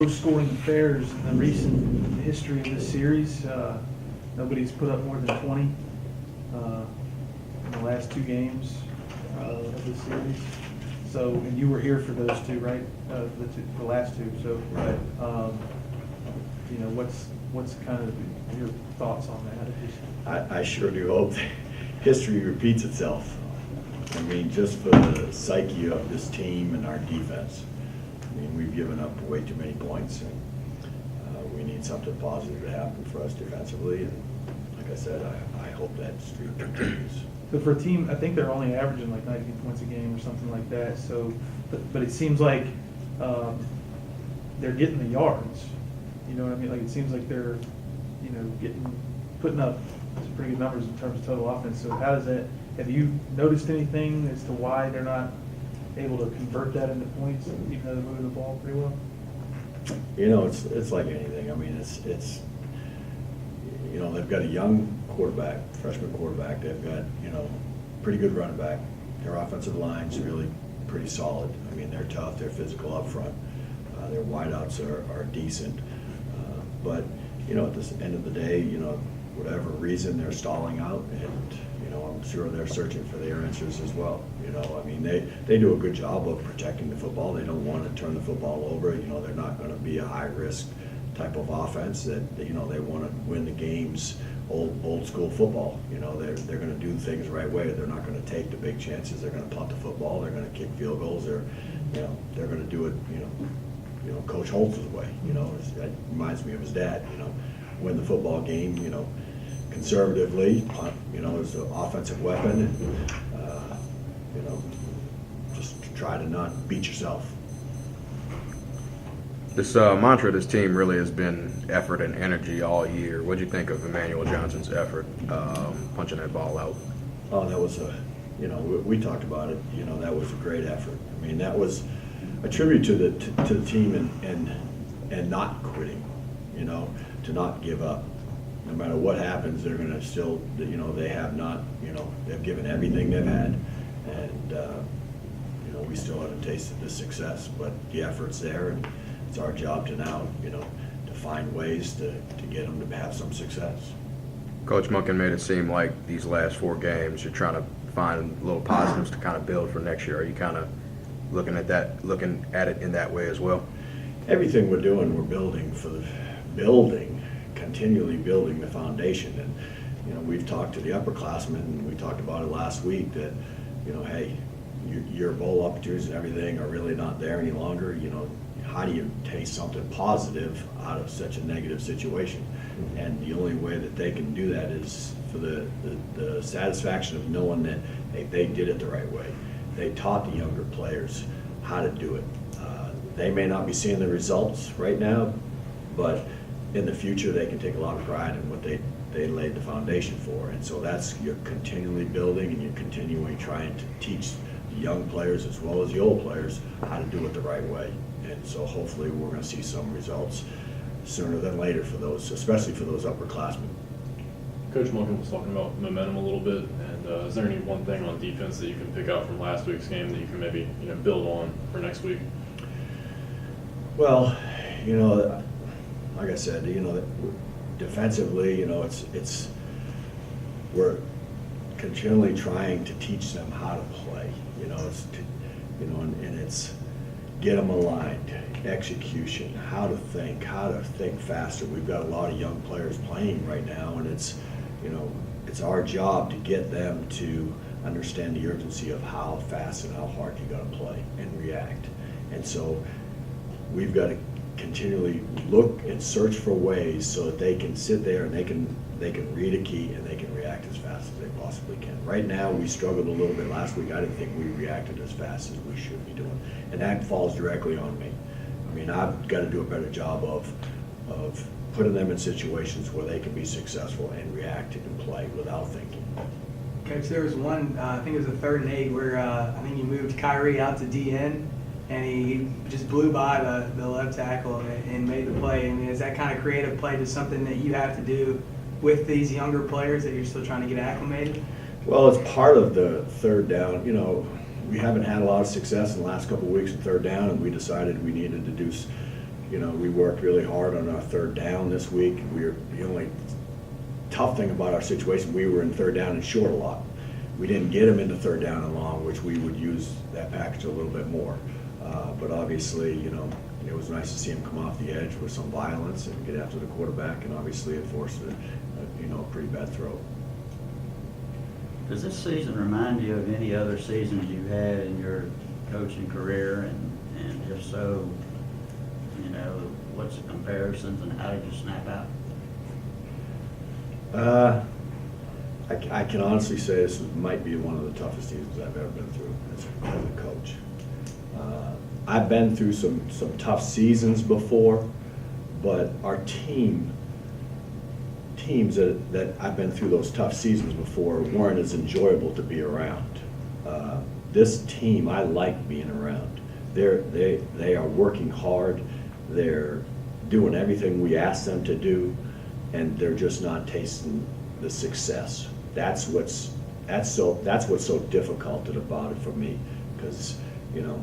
Scoring affairs in the recent history of this series. Nobody's put up more than 20 in the last two games of this series. So, and you were here for those two, right? The last two. So, you know, what's kind of your thoughts on that? I sure do hope that history repeats itself. I mean, just for the psyche of this team and our defense. I mean, we've given up way too many points, and we need something positive to happen for us defensively. And like I said, I hope that streak continues. So for a team, I think they're only averaging like 19 points a game or something like that. So, but it seems like they're getting the yards. You know what I mean? Like it seems like they're, you know, putting up some pretty good numbers in terms of total offense. So how does that? Have you noticed anything as to why they're not able to convert that into points, even though they're moving the ball pretty well? You know, it's like anything. I mean, it's you know, they've got a young quarterback, freshman quarterback. They've got, you know, pretty good running back. Their offensive line's really pretty solid. I mean, they're tough. They're physical up front. Their wideouts are decent. But you know, at the end of the day, you know, whatever reason they're stalling out, and you know, I'm sure they're searching for their answers as well. You know, I mean, they do a good job of protecting the football. They don't want to turn the football over. You know, they're not going to be a high risk type of offense that, you know, they want to win the games old school football. You know, they're going to do things the right way. They're not going to take the big chances. They're going to punt the football. They're going to kick field goals. They're going to do it, you know, Coach Holtz's way. You know, that reminds me of his dad. You know, win the football game, you know, conservatively, you know, as an offensive weapon, and you know, just try to not beat yourself. This mantra of this team really has been effort and energy all year. What do you think of Emmanuel Johnson's effort punching that ball out? Oh, that was you know, we talked about it. You know, that was a great effort. I mean, that was a tribute to the team and not quitting. You know, to not give up. No matter what happens, they're going to still, you know, they have not, you know, they've given everything they've had, and you know, we still haven't tasted the success, but the effort's there, and it's our job to now, you know, to find ways to get them to have some success. Coach Munkin made it seem like these last four games you're trying to find little positives to kind of build for next year. Are you kind of looking at it in that way as well? Everything we're doing, we're building continually building the foundation. And you know, we've talked to the upperclassmen, and we talked about it last week, that, you know, hey, your bowl opportunities and everything are really not there any longer. You know, how do you taste something positive out of such a negative situation? And the only way that they can do that is for the satisfaction of knowing that, hey, they did it the right way. They taught the younger players how to do it. They may not be seeing the results right now, but in the future they can take a lot of pride in what they laid the foundation for. And so that's, you're continually building, and you're continually trying to teach the young players as well as the old players how to do it the right way. And so hopefully we're going to see some results sooner than later for those, especially for those upperclassmen. Coach Munkin was talking about momentum a little bit, and is there any one thing on defense that you can pick out from last week's game that you can maybe, you know, build on for next week? Well, you know, like I said, you know, defensively, you know, it's we're continually trying to teach them how to play. You know, and it's get them aligned, execution, how to think faster. We've got a lot of young players playing right now, and it's, you know, it's our job to get them to understand the urgency of how fast and how hard you got to play and react. And so we've got to continually look and search for ways so that they can sit there and they can read a key and they can react as fast as they possibly can. Right now, we struggled a little bit last week. I didn't think we reacted as fast as we should be doing, and that falls directly on me. I mean, I've got to do a better job of putting them in situations where they can be successful and react and play without thinking. Coach, there was one, I think it was a 3rd and 8, where I think you moved Kyrie out to DN, and he just blew by the left tackle and made the play. I mean, is that kind of creative play just something that you have to do with these younger players that you're still trying to get acclimated? Well, it's part of the 3rd down. You know, we haven't had a lot of success in the last couple of weeks in 3rd down, and we decided we needed to do, you know, we worked really hard on our third down this week. The only tough thing about our situation, we were in third down and short a lot. We didn't get them into third down and long, which we would use that package a little bit more. But obviously, you know, it was nice to see him come off the edge with some violence and get after the quarterback, and obviously it forced a pretty bad throw. Does this season remind you of any other seasons you've had in your coaching career? And if so, you know, what's the comparisons and how did you snap out? I can honestly say this might be one of the toughest seasons I've ever been through as a coach. I've been through some tough seasons before, but our teams that I've been through those tough seasons before weren't as enjoyable to be around. This team, I like being around. They are working hard. They're doing everything we ask them to do, and they're just not tasting the success. That's what's so difficult about it for me, because you know,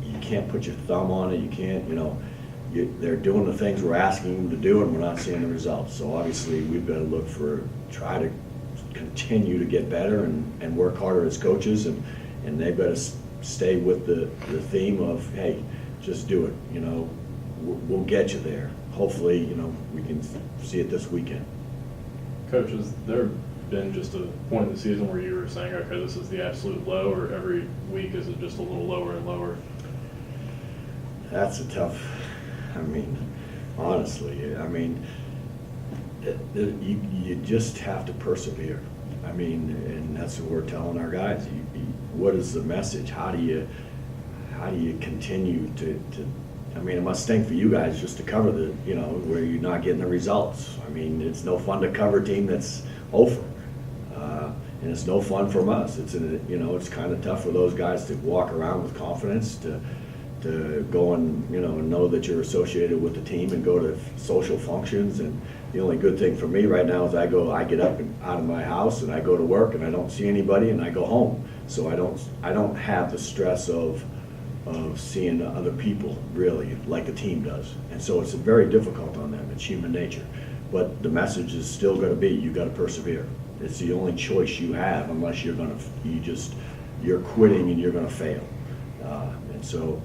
you can't put your thumb on it. You can't, you know. They're doing the things we're asking them to do, and we're not seeing the results. So obviously, we've got to try to continue to get better and work harder as coaches, and they've got to stay with the theme of, hey, just do it. You know, we'll get you there. Hopefully, you know, we can see it this weekend. Coach, has there been just a point in the season where you were saying, okay, this is the absolute low, or every week is it just a little lower and lower? That's a tough. I mean, honestly, I mean, you just have to persevere. I mean, and that's what we're telling our guys. What is the message? How do you continue to? I mean, it must stink for you guys just to cover where you're not getting the results. I mean, it's no fun to cover a team that's over, and it's no fun from us. It's kind of tough for those guys to walk around with confidence to go and know that you're associated with the team and go to social functions. And the only good thing for me right now is I get up and out of my house and I go to work and I don't see anybody and I go home. So I don't have the stress of seeing other people really like the team does. And so it's very difficult on them. It's human nature. But the message is still going to be, you got to persevere. It's the only choice you have, unless you're quitting and you're going to fail. And so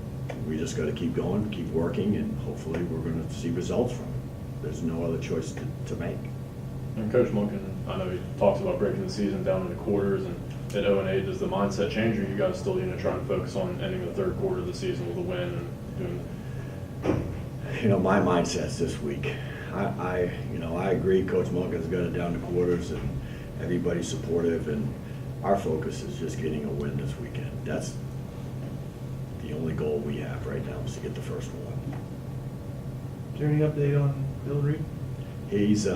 we just got to keep going, keep working, and hopefully we're going to see results from it. There's no other choice to make. And Coach Monken, I know he talks about breaking the season down into quarters, and at 0-8, does the mindset change, or you guys still trying to focus on ending the third quarter of the season with a win and doing? My mindset's this week. I agree. Coach Monken's got it down to quarters, and everybody's supportive, and our focus is just getting a win this weekend. That's the only goal we have right now, is to get the first one. Is there any update on Bill Reed? He's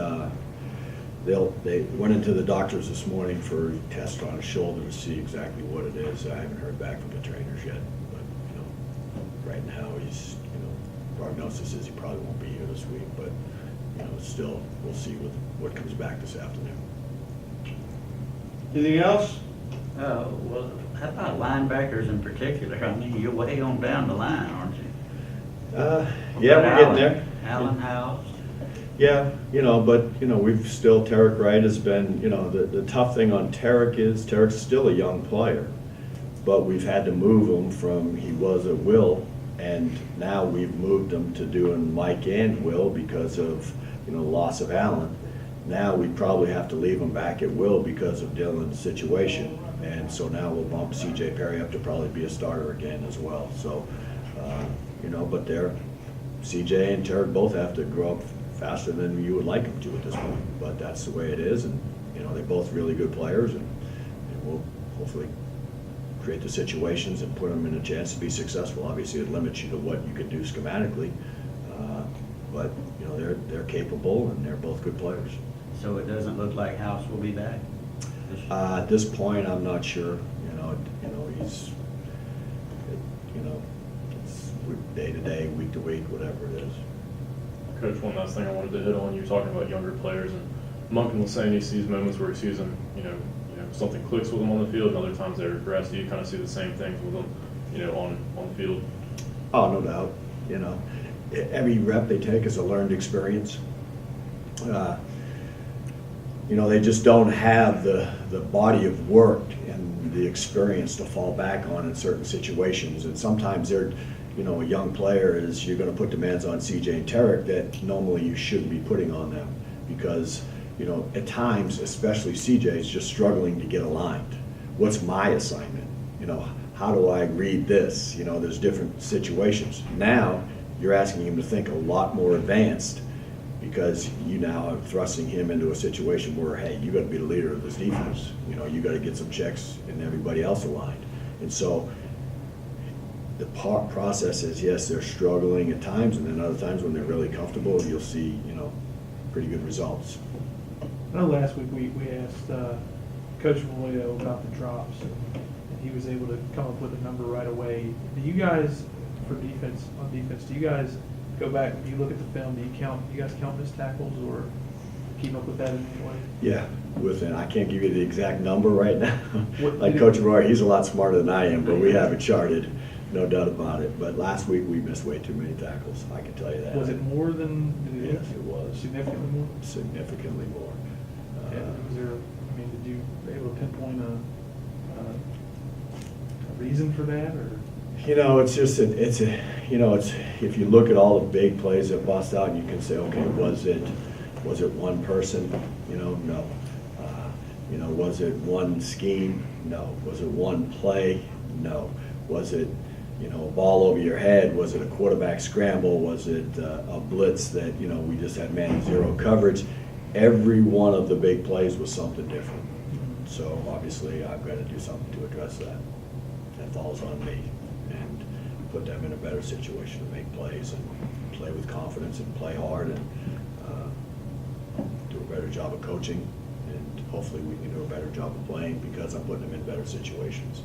they went into the doctors this morning for a test on his shoulder to see exactly what it is. I haven't heard back from the trainers yet, but right now he's prognosis is he probably won't be here this week, but still we'll see what comes back this afternoon. Anything else? Oh, well, how about linebackers in particular? I mean, you're way on down the line, aren't you? Yeah, we're getting there. Allen House. Yeah, but we've still, Tarek Wright has been, the tough thing on Tarek's still a young player, but we've had to move him from, he was at Will, and now we've moved him to doing Mike and Will because of, the loss of Allen. Now we probably have to leave him back at Will because of Dylan's situation, and so now we'll bump C.J. Perry up to probably be a starter again as well. So, but C.J. and Tarek both have to grow up faster than you would like them to at this point, but that's the way it is, and they're both really good players, and we'll hopefully create the situations and put them in a chance to be successful. Obviously, it limits you to what you can do schematically, but they're capable and they're both good players. So it doesn't look like House will be back? At this point, I'm not sure. He's, it's day to day, week to week, whatever it is. Coach, one last thing I wanted to hit on. You were talking about younger players, and Monken was saying he sees moments where he sees them, something clicks with them on the field, and other times they regress. Do you kind of see the same things with them, on the field? Oh, no doubt. you know. Every rep they take is a learned experience. You know, they just don't have the body of work and the experience to fall back on in certain situations. And sometimes they're, you know, a young player is, you're gonna put demands on CJ and Tarek that normally you shouldn't be putting on them. Because, you know, at times, especially CJ is just struggling to get aligned. What's my assignment? You know, how do I read this? You know, there's different situations. Now, you're asking him to think a lot more advanced, because you now are thrusting him into a situation where, hey, you gotta be the leader of this defense. You know, you gotta get some checks and everybody else aligned. And so the process is, yes, they're struggling at times, and then other times when they're really comfortable, you'll see, you know, pretty good results. I know last week we asked Coach Vallejo about the drops, and he was able to come up with a number right away. Do you guys, for defense, on defense, do you guys go back, when you look at the film, do you guys count missed tackles or keep up with that in any way? Yeah, within, I can't give you the exact number right now. What- Like Coach Roy, he's a lot smarter than I am, but we have it charted, no doubt about it. But last week, we missed way too many tackles, I can tell you that. Was it more than? Yes, it was. Significantly more? Significantly more. And was there, I mean, did you were able to pinpoint a reason for that, or? You know, it's just, you know, it's, if you look at all the big plays that bust out, you can say, okay, was it one person? You know, no. You know, was it one scheme? No. Was it one play? No. Was it, you know, a ball over your head? Was it a quarterback scramble? Was it a blitz that, you know, we just had man zero coverage? Every one of the big plays was something different. So obviously, I've got to do something to address that. That falls on me, and put them in a better situation to make plays and play with confidence and play hard, and do a better job of coaching, and hopefully we can do a better job of playing because I'm putting them in better situations.